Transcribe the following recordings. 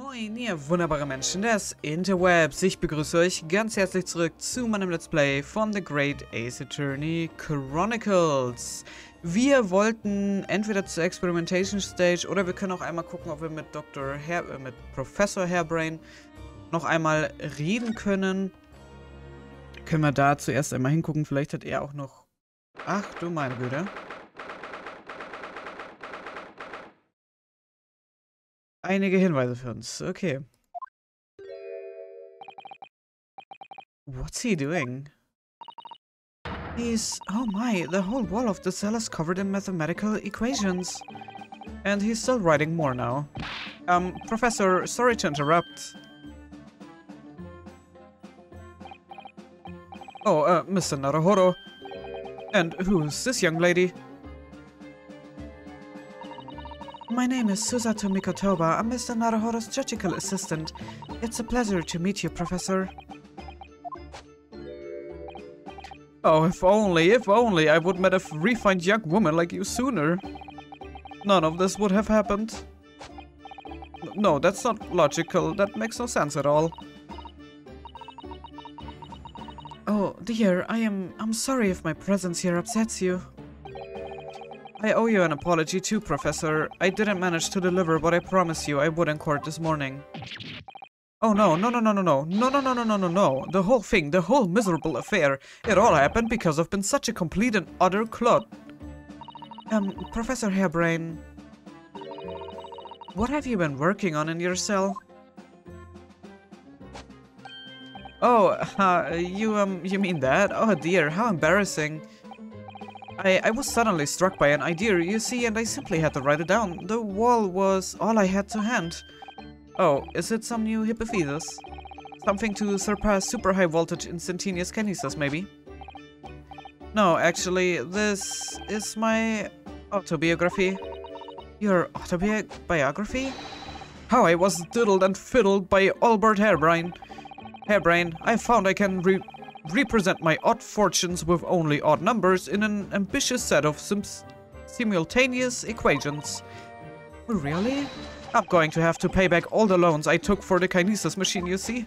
Moin, ihr wunderbare Menschen des Interwebs. Ich begrüße euch ganz herzlich zurück zu meinem Let's Play von The Great Ace-Attorney Chronicles. Wir wollten entweder zur Experimentation Stage oder wir können auch einmal gucken, ob wir mit Professor Hairbrain noch einmal reden können. Können wir da zuerst einmal hingucken, vielleicht hat er auch noch... Ach du meine Güte. Einige Hinweise für uns. Okay. What's he doing? He's... Oh my, the whole wall of the cell is covered in mathematical equations. And he's still writing more now. Professor, sorry to interrupt. Oh, Mr. Naruhodo. And who's this young lady? My name is Susato Mikotoba. I'm Mr. Naruhodo's judicial assistant. It's a pleasure to meet you, Professor. Oh, if only I would met a refined young woman like you sooner. None of this would have happened. No, that's not logical. That makes no sense at all. Oh, dear, I'm sorry if my presence here upsets you. I owe you an apology too, Professor. I didn't manage to deliver what I promised you I would in court this morning. Oh no. The whole thing, the whole miserable affair, it all happened because I've been such a complete and utter clod. Professor Hairbrain, what have you been working on in your cell? Oh, you mean that? Oh dear, how embarrassing. I was suddenly struck by an idea, you see, and I simply had to write it down. The wall was all I had to hand. Oh, is it some new hypothesis? Something to surpass super high voltage instantaneous kinesis, maybe? No, actually, this is my autobiography. Your autobiography? How I was diddled and fiddled by Albert Hairbrain. I found I can represent my odd fortunes with only odd numbers in an ambitious set of simultaneous equations. Really? I'm going to have to pay back all the loans I took for the kinesis machine, you see?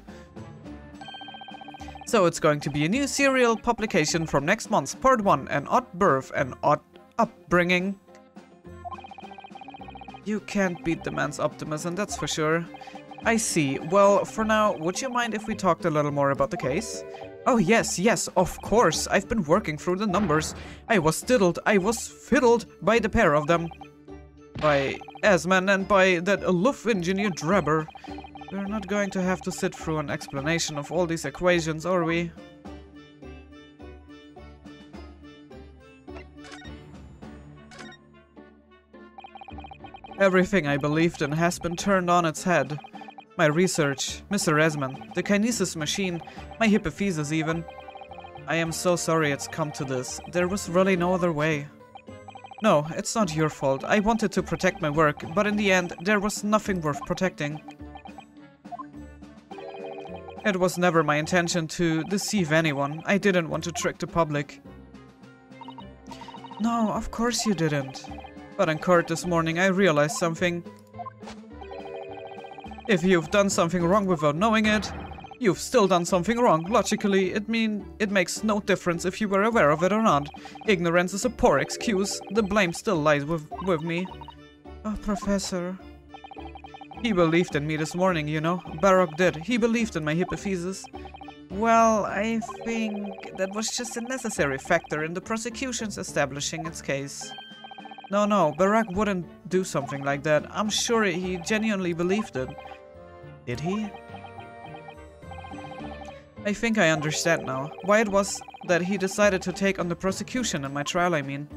So it's going to be a new serial publication from next month, part 1, an odd birth, an odd upbringing. You can't beat the man's optimism, that's for sure. I see. Well, for now, would you mind if we talked a little more about the case? Oh yes, of course. I've been working through the numbers. I was diddled, I was fiddled by the pair of them. By Asman and by that aloof engineer Drebber. We're not going to have to sit through an explanation of all these equations, are we? Everything I believed in has been turned on its head. My research, Mr. Esman, the kinesis machine, my hypothesis even. I am so sorry it's come to this. There was really no other way. No, it's not your fault. I wanted to protect my work, but in the end, there was nothing worth protecting. It was never my intention to deceive anyone. I didn't want to trick the public. No, of course you didn't. But in court this morning, I realized something. If you've done something wrong without knowing it, you've still done something wrong. Logically, it makes no difference if you were aware of it or not. Ignorance is a poor excuse. The blame still lies with me. Oh, Professor. He believed in me this morning, you know. Barak did. He believed in my hypothesis. Well, I think that was just a necessary factor in the prosecution's establishing its case. No, Barak wouldn't do something like that. I'm sure he genuinely believed it. Did he? I think I understand now. Why it was that he decided to take on the prosecution in my trial, I mean.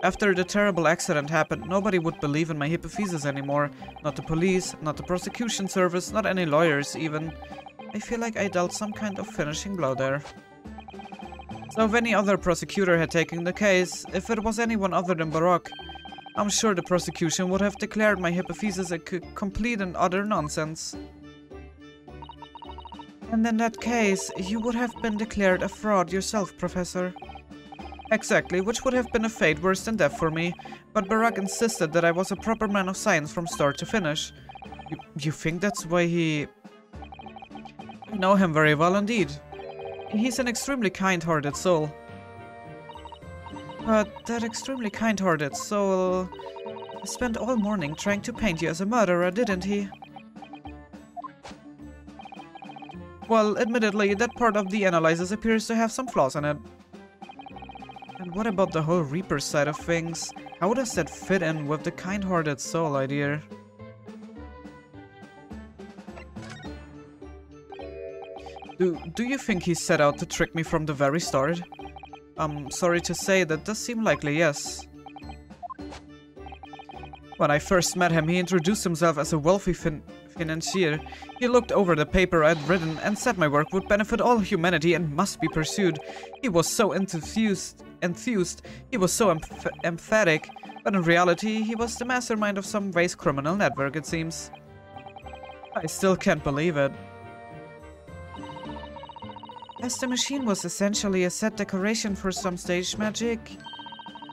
After the terrible accident happened, nobody would believe in my hypothesis anymore. Not the police, not the prosecution service, not any lawyers even. I feel like I dealt some kind of finishing blow there. So if any other prosecutor had taken the case, if it was anyone other than Barak, I'm sure the prosecution would have declared my hypothesis a complete and utter nonsense. And in that case, you would have been declared a fraud yourself, Professor. Exactly, which would have been a fate worse than death for me, but Barack insisted that I was a proper man of science from start to finish. You think that's why he... I know him very well indeed. He's an extremely kind-hearted soul. But that extremely kind-hearted soul spent all morning trying to paint you as a murderer, didn't he? Well, admittedly, that part of the analysis appears to have some flaws in it. And what about the whole Reaper side of things? How does that fit in with the kind-hearted soul idea? Do you think he set out to trick me from the very start? I'm sorry to say, that does seem likely, yes. When I first met him, he introduced himself as a wealthy financier. He looked over the paper I'd written and said my work would benefit all humanity and must be pursued. He was so enthused, he was so emphatic, but in reality, he was the mastermind of some vast criminal network, it seems. I still can't believe it. As the machine was essentially a set decoration for some stage magic,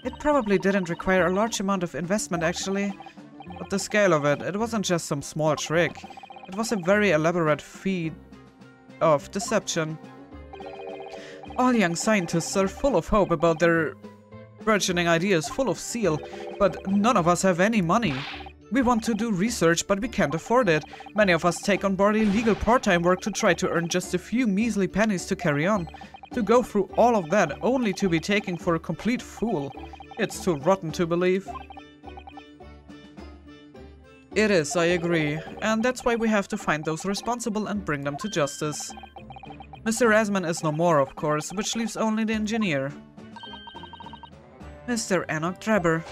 it probably didn't require a large amount of investment actually. But the scale of it wasn't just some small trick. It was a very elaborate feat of deception. All young scientists are full of hope about their burgeoning ideas, full of zeal, but none of us have any money. We want to do research, but we can't afford it. Many of us take on board illegal part-time work to try to earn just a few measly pennies to carry on. To go through all of that only to be taken for a complete fool. It's too rotten to believe. It is, I agree, and that's why we have to find those responsible and bring them to justice. Mr. Asman is no more, of course, which leaves only the engineer. Mr. Enoch Drebber.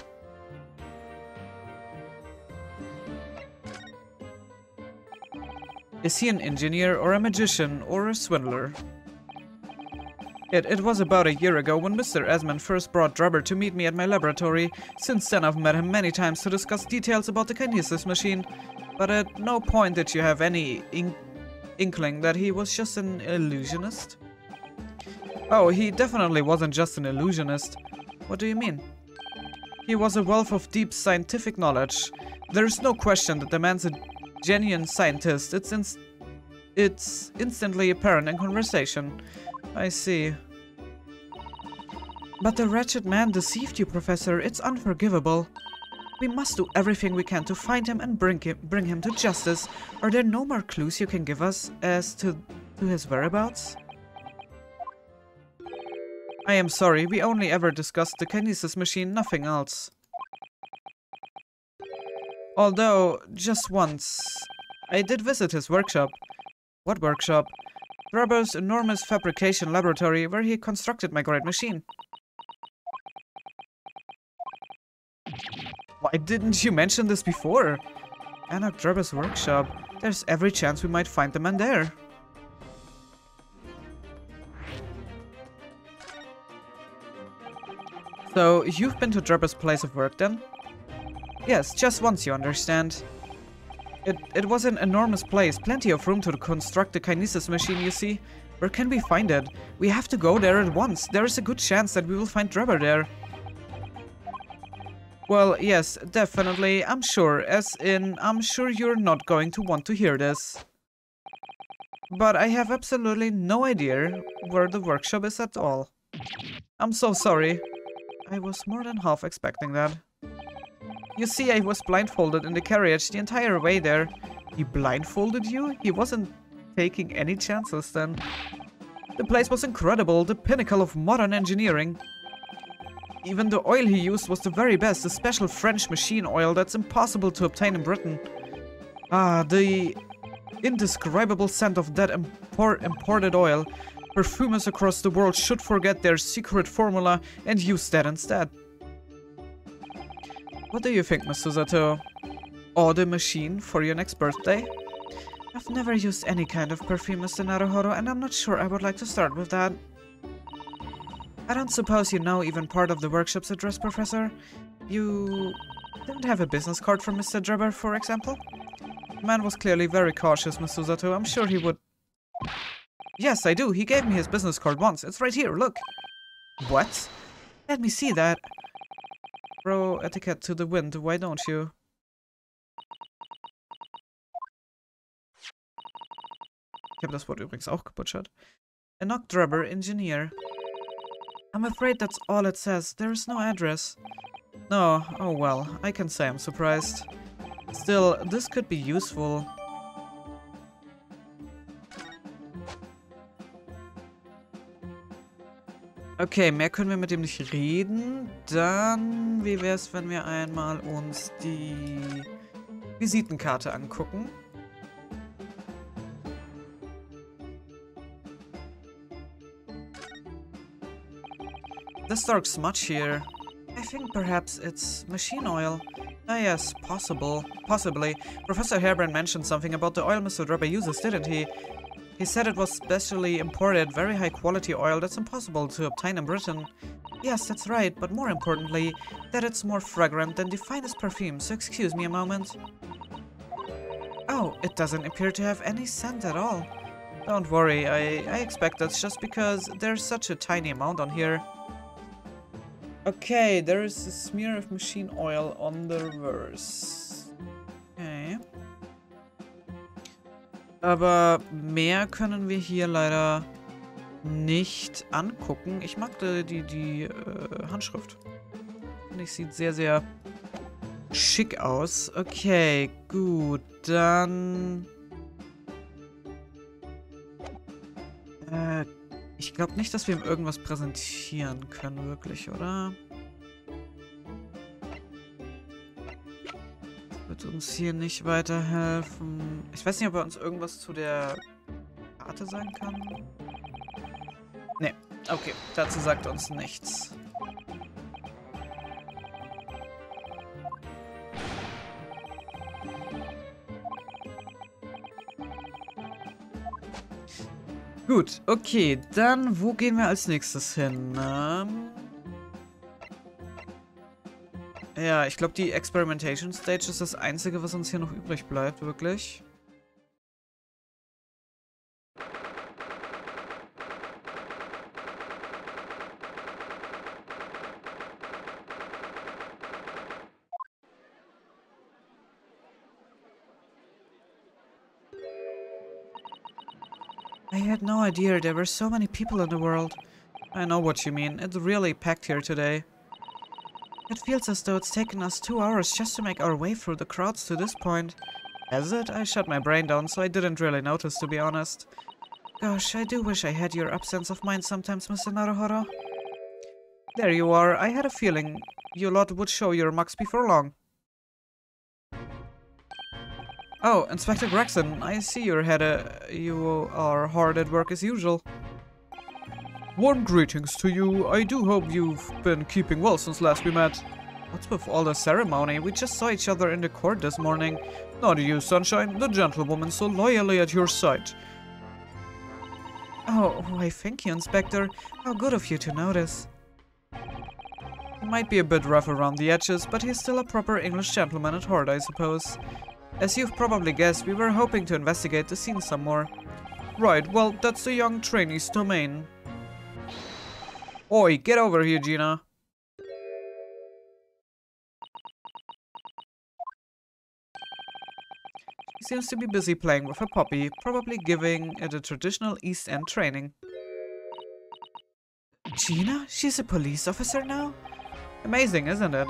Is he an engineer or a magician or a swindler? It was about a year ago when Mr. Asman first brought Drebber to meet me at my laboratory. Since then I've met him many times to discuss details about the kinesis machine, but at no point did you have any inkling that he was just an illusionist? Oh, he definitely wasn't just an illusionist. What do you mean? He was a wealth of deep scientific knowledge. There's no question that the man's a genuine scientist. It's instantly apparent in conversation. I see. But the wretched man deceived you, Professor. It's unforgivable. We must do everything we can to find him and bring him to justice. Are there no more clues you can give us as to his whereabouts? I am sorry, we only ever discussed the kinesis machine, nothing else. Although, just once, I did visit his workshop. What workshop? Drebber's enormous fabrication laboratory where he constructed my great machine. Why didn't you mention this before? Enoch Drebber's workshop. There's every chance we might find the man there. So, you've been to Drebber's place of work then? Yes, just once, you understand. It was an enormous place, plenty of room to construct the kinesis machine, you see. Where can we find it? We have to go there at once. There is a good chance that we will find Drebber there. Well, yes, definitely, I'm sure. As in, I'm sure you're not going to want to hear this. But I have absolutely no idea where the workshop is at all. I'm so sorry. I was more than half expecting that. You see, I was blindfolded in the carriage the entire way there. He blindfolded you? He wasn't taking any chances then. The place was incredible, the pinnacle of modern engineering. Even the oil he used was the very best, a special French machine oil that's impossible to obtain in Britain. Ah, the indescribable scent of that imported oil. Perfumers across the world should forget their secret formula and use that instead. What do you think, Miss Susato? Order machine for your next birthday? I've never used any kind of perfume, Mr. Naruhodo, and I'm not sure I would like to start with that. I don't suppose you know even part of the workshop's address, Professor? You don't have a business card from Mr. Drebber, for example? The man was clearly very cautious, Miss Susato. I'm sure he would... Yes, I do. He gave me his business card once. It's right here, look. What? Let me see that. Throw etiquette to the wind, why don't you? Ich habe das Wort übrigens auch gebutschert. A knock drubber engineer. I'm afraid that's all it says. There is no address. No, oh well, I can say I'm surprised. Still, this could be useful. Okay, mehr können wir mit dem nicht reden. Dann, wie wäre es, wenn wir einmal uns die Visitenkarte angucken? This dark smudge here. I think perhaps it's machine oil. Ah yes, possibly. Professor Hairbrand mentioned something about the oil Mr. Dropper uses, didn't he? He said it was specially imported, very high quality oil that's impossible to obtain in Britain. Yes, that's right, but more importantly, that it's more fragrant than the finest perfume, so excuse me a moment. Oh, it doesn't appear to have any scent at all. Don't worry, I expect that's just because there's such a tiny amount on here. Okay, there is a smear of machine oil on the reverse. Okay. Aber mehr können wir hier leider nicht angucken. Ich mag die Handschrift. Und ich sieht sehr, sehr schick aus. Okay, gut. Dann... ich glaube nicht, dass wir ihm irgendwas präsentieren können, wirklich, oder? Wird uns hier nicht weiterhelfen. Ich weiß nicht, ob er uns irgendwas zu der Karte sagen kann. Ne, okay, dazu sagt er uns nichts. Gut, okay, dann wo gehen wir als nächstes hin? Ja, ich glaube, die Experimentation Stage ist das Einzige, was uns hier noch übrig bleibt, wirklich. I had no idea there were so many people in the world. I know what you mean. It's really packed here today. It feels as though it's taken us 2 hours just to make our way through the crowds to this point. Has it? I shut my brain down, so I didn't really notice, to be honest. Gosh, I do wish I had your absence of mind sometimes, Mr. Naruhodo. There you are. I had a feeling you lot would show your mucks before long. Oh, Inspector Gregson, I see you are hard at work as usual. Warm greetings to you. I do hope you've been keeping well since last we met. What's with all the ceremony? We just saw each other in the court this morning. Not you, Sunshine, the gentlewoman so loyally at your side. Oh, why thank you, Inspector. How good of you to notice. He might be a bit rough around the edges, but he's still a proper English gentleman at heart, I suppose. As you've probably guessed, we were hoping to investigate the scene some more. Right, well, that's the young trainee's domain. Oi, get over here, Gina. She seems to be busy playing with her puppy, probably giving it a traditional East End training. Gina? She's a police officer now? Amazing, isn't it?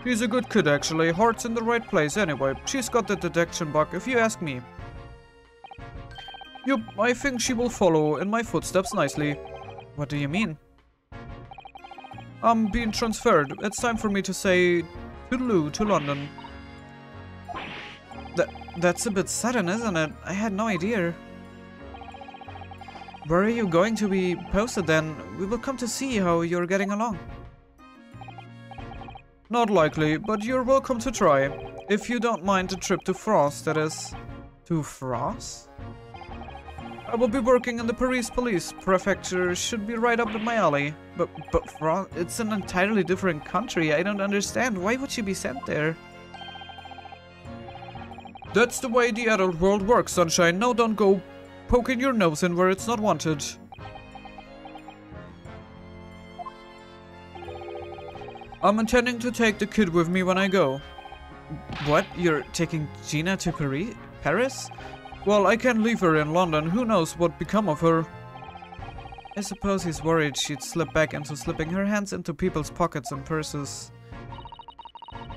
She's a good kid, actually. Heart's in the right place anyway. She's got the detection bug, if you ask me. Yup, I think she will follow in my footsteps nicely. What do you mean? I'm being transferred. It's time for me to say toodaloo to London. That's a bit sudden, isn't it? I had no idea. Where are you going to be posted then? We will come to see how you're getting along. Not likely, but you're welcome to try. If you don't mind the trip to France, that is. To France? I will be working in the Paris Police Prefecture. Should be right up in my alley. But France? It's an entirely different country. I don't understand. Why would you be sent there? That's the way the adult world works, Sunshine. Now don't go poking your nose in where it's not wanted. I'm intending to take the kid with me when I go. What? You're taking Gina to Paris? Well, I can't leave her in London. Who knows what become of her? I suppose he's worried she'd slip back into slipping her hands into people's pockets and purses.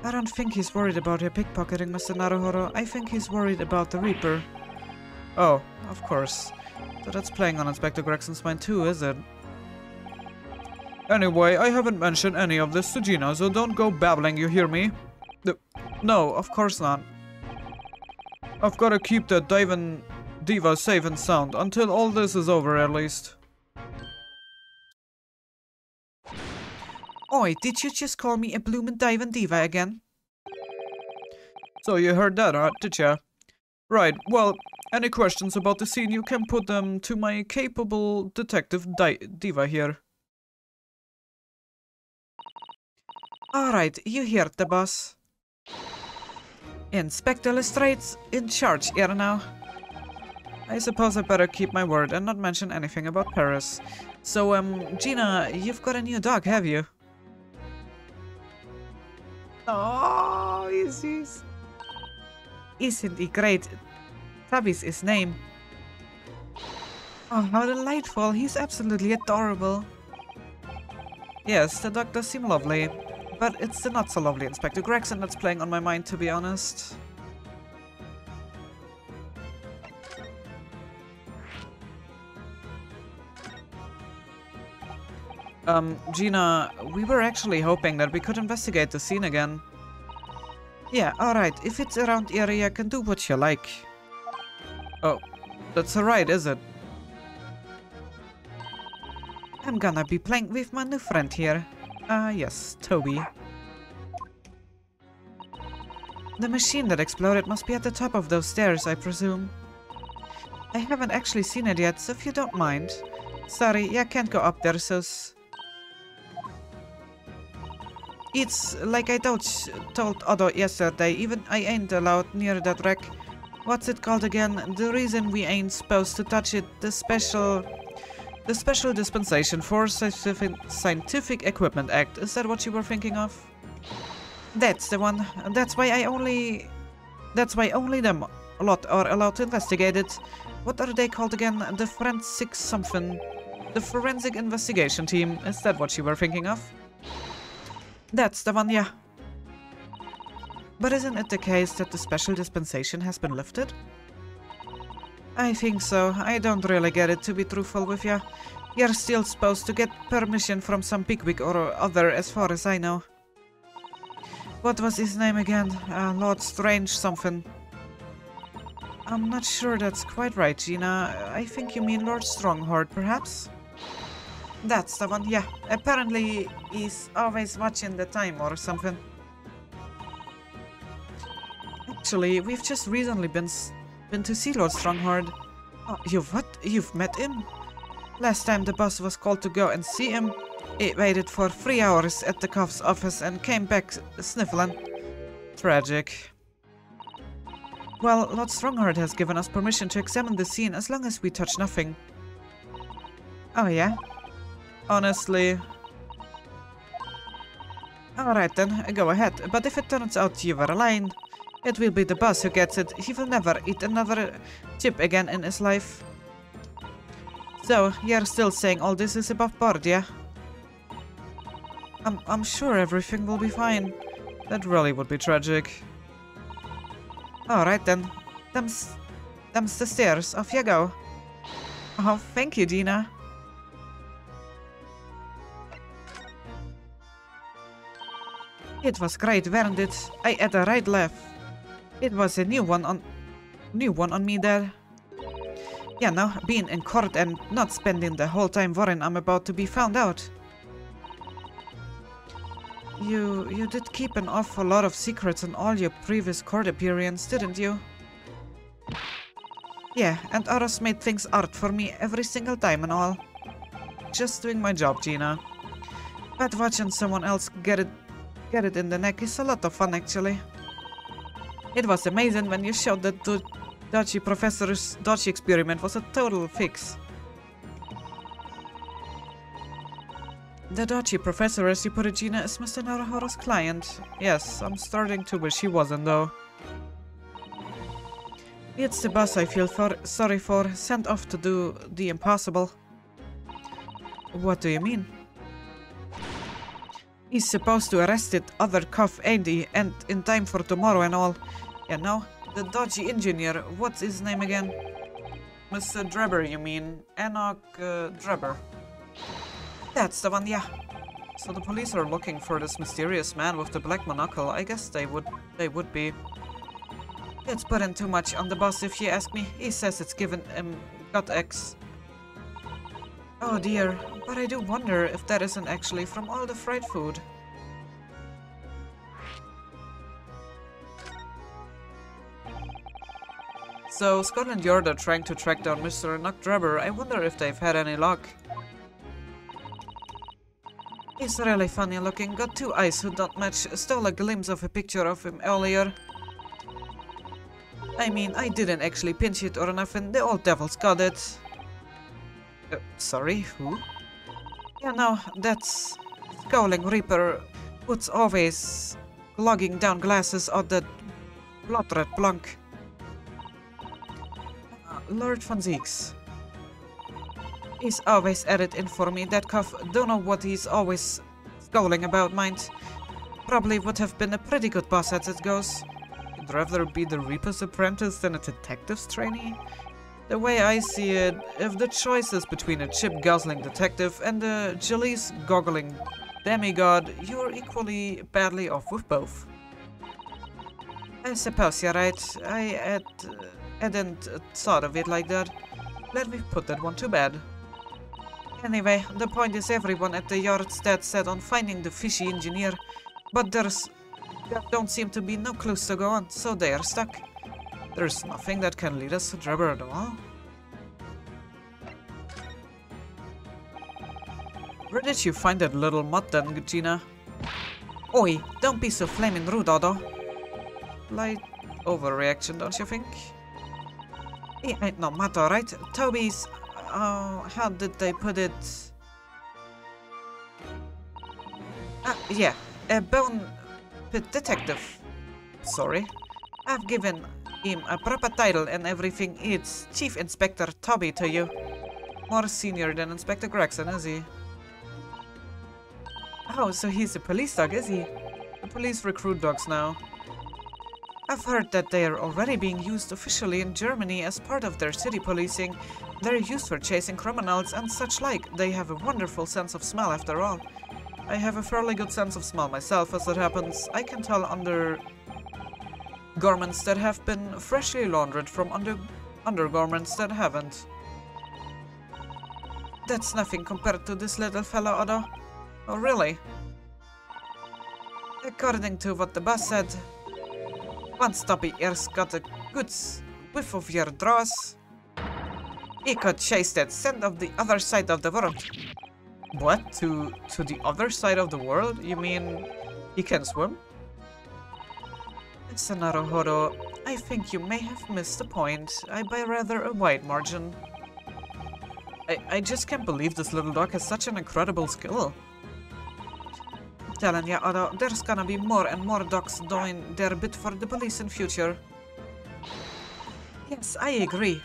I don't think he's worried about her pickpocketing, Mr. Naruhodo. I think he's worried about the Reaper. Oh, of course. So that's playing on Inspector Gregson's mind too, is it? Anyway, I haven't mentioned any of this to Gina, so don't go babbling, you hear me? No, of course not. I've gotta keep that diva safe and sound, until all this is over at least. Oi, did you just call me a bloomin' divin' diva again? So you heard that, huh, did ya? Right, well, any questions about the scene, you can put them to my capable detective diva here. Alright, you heard the boss. Inspector Lestrade's in charge here now. I suppose I better keep my word and not mention anything about Paris. So, Gina, you've got a new dog, have you? Oh, isn't he great? Tabby's his name. Oh, how delightful. He's absolutely adorable. Yes, the dog does seem lovely. But it's the not so lovely Inspector Gregson that's playing on my mind, to be honest. Gina, we were actually hoping that we could investigate the scene again. Yeah, alright, if it's around here, you can do what you like. Oh, that's alright, is it? I'm gonna be playing with my new friend here. Yes, Toby. The machine that exploded must be at the top of those stairs, I presume. I haven't actually seen it yet, so if you don't mind. Sorry, I can't go up there, so... It's like I told Otto yesterday, even I ain't allowed near that wreck. What's it called again? The reason we ain't supposed to touch it, the special dispensation for scientific equipment act. Is that what you were thinking of? That's the one. That's why only them lot are allowed to investigate it. What are they called again? The forensic something. The forensic investigation team. Is that what you were thinking of? That's the one, yeah. But isn't it the case that the special dispensation has been lifted? I think so. I don't really get it, to be truthful with you. You're still supposed to get permission from some bigwig or other, as far as I know. What was his name again? Lord Strange something. I'm not sure that's quite right, Gina. I think you mean Lord Strongheart, perhaps? That's the one, yeah. Apparently, he's always watching the time or something. Actually, we've just recently been to see Lord Strongheart. Oh, you've met him? Last time the boss was called to go and see him, he waited for 3 hours at the cop's office and came back sniffling. Tragic. Well, Lord Strongheart has given us permission to examine the scene as long as we touch nothing. Oh yeah? Honestly... Alright then, go ahead, but if it turns out you were lying, it will be the boss who gets it. He will never eat another chip again in his life. So, you're still saying all this is above board, yeah? I'm sure everything will be fine. That really would be tragic. Alright then. Them's the stairs. Off you go. Oh, thank you, Gina. It was great, weren't it? I had a right laugh. It was a new one on me there. Yeah, now, being in court and not spending the whole time worrying I'm about to be found out. You did keep an awful lot of secrets in all your previous court appearances, didn't you? Yeah, and Oros made things art for me every single time and all. Just doing my job, Gina. But watching someone else get it in the neck is a lot of fun, actually. It was amazing when you showed that the Dodgy professor's Dodgy experiment was a total fix. The dodgy professor, as you put it, Gina, is Mr. Naruhodo's client. Yes, I'm starting to wish he wasn't, though. It's the boss I feel sorry for, sent off to do the impossible. What do you mean? He's supposed to arrest it other cuff, ain't he? And in time for tomorrow and all. Yeah, no, the dodgy engineer, what's his name again? Mr. Drebber, you mean? Enoch Drebber. That's the one, yeah. So the police are looking for this mysterious man with the black monocle. I guess they would be. It's putting too much on the boss if you ask me. He says it's given him gut X. Oh dear, but I do wonder if that isn't actually from all the fried food. So, Scotland Yard are trying to track down Mr. Enoch Drebber. I wonder if they've had any luck. He's really funny looking, got two eyes who don't match, stole a glimpse of a picture of him earlier. I mean, I didn't actually pinch it or nothing, the old devil's got it. Sorry, who? Yeah, no, that's Scowling Reaper, who's always logging down glasses on that blood red blunk. Lord von Zeeks. He's always at it in for me, that cuff. Don't know what he's always scowling about, mind. Probably would have been a pretty good boss as it goes. I'd rather be the Reaper's apprentice than a detective's trainee. The way I see it, if the choice is between a chip-guzzling detective and a jellies-goggling demigod, you're equally badly off with both. I suppose you're right. I hadn't thought of it like that. Let me put that one to bed. Anyway, the point is everyone at the yard's dead set on finding the fishy engineer, but there don't seem to be no clues to go on, so they are stuck. There's nothing that can lead us to Drebber at all. Where did you find that little mutt then, Gina? Oi, don't be so flaming rude, Odo. Light overreaction, don't you think? He ain't no mutt, alright? Toby's... how did they put it? Yeah, a bone pit detective. Sorry. I've given him a proper title and everything. It's Chief Inspector Toby to you. More senior than Inspector Gregson, is he? Oh, so he's a police dog, is he? The police recruit dogs now. I've heard that they are already being used officially in Germany as part of their city policing. They're used for chasing criminals and such like. They have a wonderful sense of smell after all. I have a fairly good sense of smell myself, as it happens. I can tell under garments that have been freshly laundered from undergarments that haven't. That's nothing compared to this little fellow, Odo. Oh, really? According to what the boss said, once Toby Ear's got a good whiff of your draws, he could chase that scent of the other side of the world. What? To the other side of the world? You mean he can swim? Mr. Naruhodo, I think you may have missed the point. By rather a wide margin. I just can't believe this little dog has such an incredible skill. I'm telling ya, Odo, there's gonna be more and more dogs doing their bit for the police in future. Yes, I agree.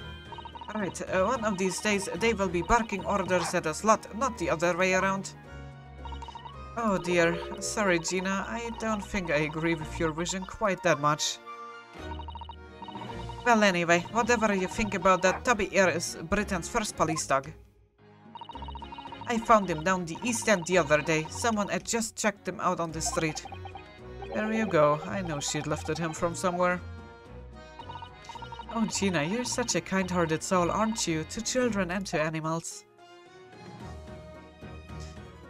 Right, one of these days they will be barking orders at us lot, not the other way around. Oh dear, sorry Gina, I don't think I agree with your vision quite that much. Well anyway, whatever you think about that, Toby Ear is Britain's first police dog. I found him down the East End the other day. Someone had just checked him out on the street. There you go, I know she'd lifted him from somewhere. Oh Gina, you're such a kind-hearted soul, aren't you? To children and to animals.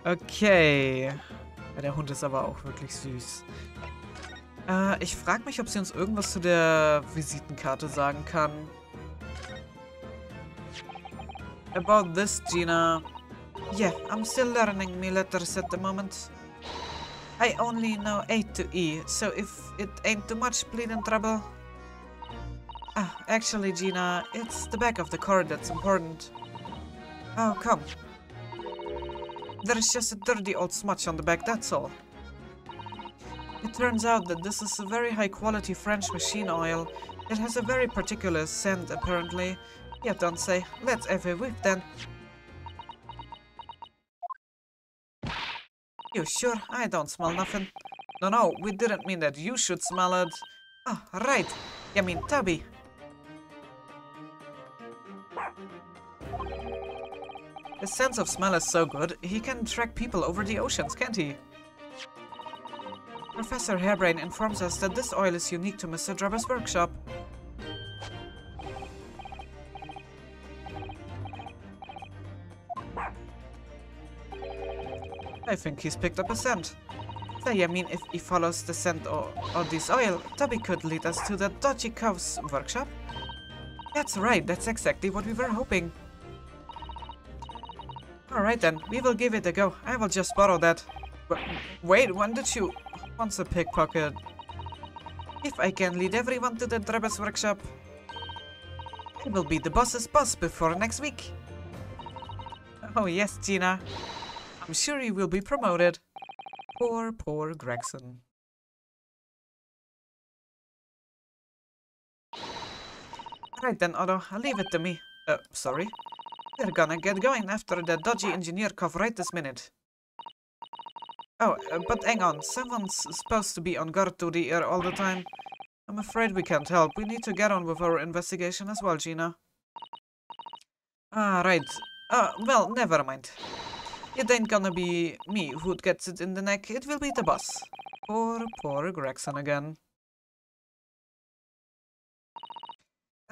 Okay. Ja, der Hund ist aber auch wirklich süß. Ich frage mich, ob sie uns irgendwas zu der Visitenkarte sagen kann. About this, Gina. Yeah, I'm still learning me letters at the moment. I only know A to E, so if it ain't too much, please in trouble. Ah, actually, Gina, it's the back of the card that's important. Oh, come. There is just a dirty old smudge on the back, that's all. It turns out that this is a very high-quality French machine oil. It has a very particular scent, apparently. Yeah, don't say. Let's have a whiff then. You sure? I don't smell nothing. No, we didn't mean that you should smell it. Oh, right. You mean Toby. His sense of smell is so good, he can track people over the oceans, can't he? Professor Hairbrain informs us that this oil is unique to Mr. Drebber's workshop. I think he's picked up a scent. I mean, if he follows the scent of this oil, Toby could lead us to the dodgy cow's workshop. That's right, that's exactly what we were hoping. Alright then, we will give it a go. I will just borrow that. Wait, when did you... Once a pickpocket. If I can lead everyone to the Drebber's workshop, I will be the boss's boss before next week. Oh yes, Gina. I'm sure you will be promoted. Poor Gregson. Right then, Otto, leave it to me. Sorry. We're gonna get going after the dodgy engineer cough right this minute. Oh, but hang on, someone's supposed to be on guard duty here all the time. I'm afraid we can't help. We need to get on with our investigation as well, Gina. Ah, right. Well, never mind. It ain't gonna be me who gets it in the neck, it will be the boss. Poor Gregson again.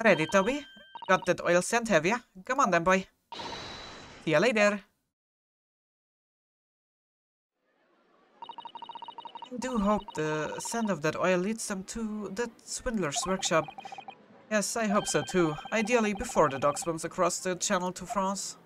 Ready, Toby? Got that oil scent, have ya? Come on then, boy. See ya later. I do hope the scent of that oil leads them to that swindler's workshop. Yes, I hope so too. Ideally before the dog swims across the channel to France.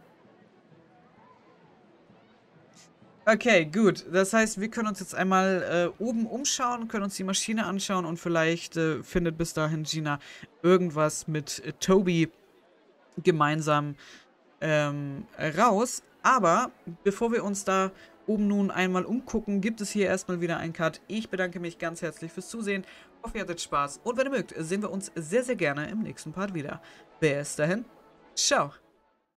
Okay, gut. Das heißt, wir können uns jetzt einmal oben umschauen, können uns die Maschine anschauen und vielleicht findet bis dahin Gina irgendwas mit Toby gemeinsam raus. Aber bevor wir uns da oben nun einmal umgucken, gibt es hier erstmal wieder einen Cut. Ich bedanke mich ganz herzlich fürs Zusehen. Hoffe, ihr hattet Spaß. Und wenn ihr mögt, sehen wir uns sehr, sehr gerne im nächsten Part wieder. Bis dahin, ciao.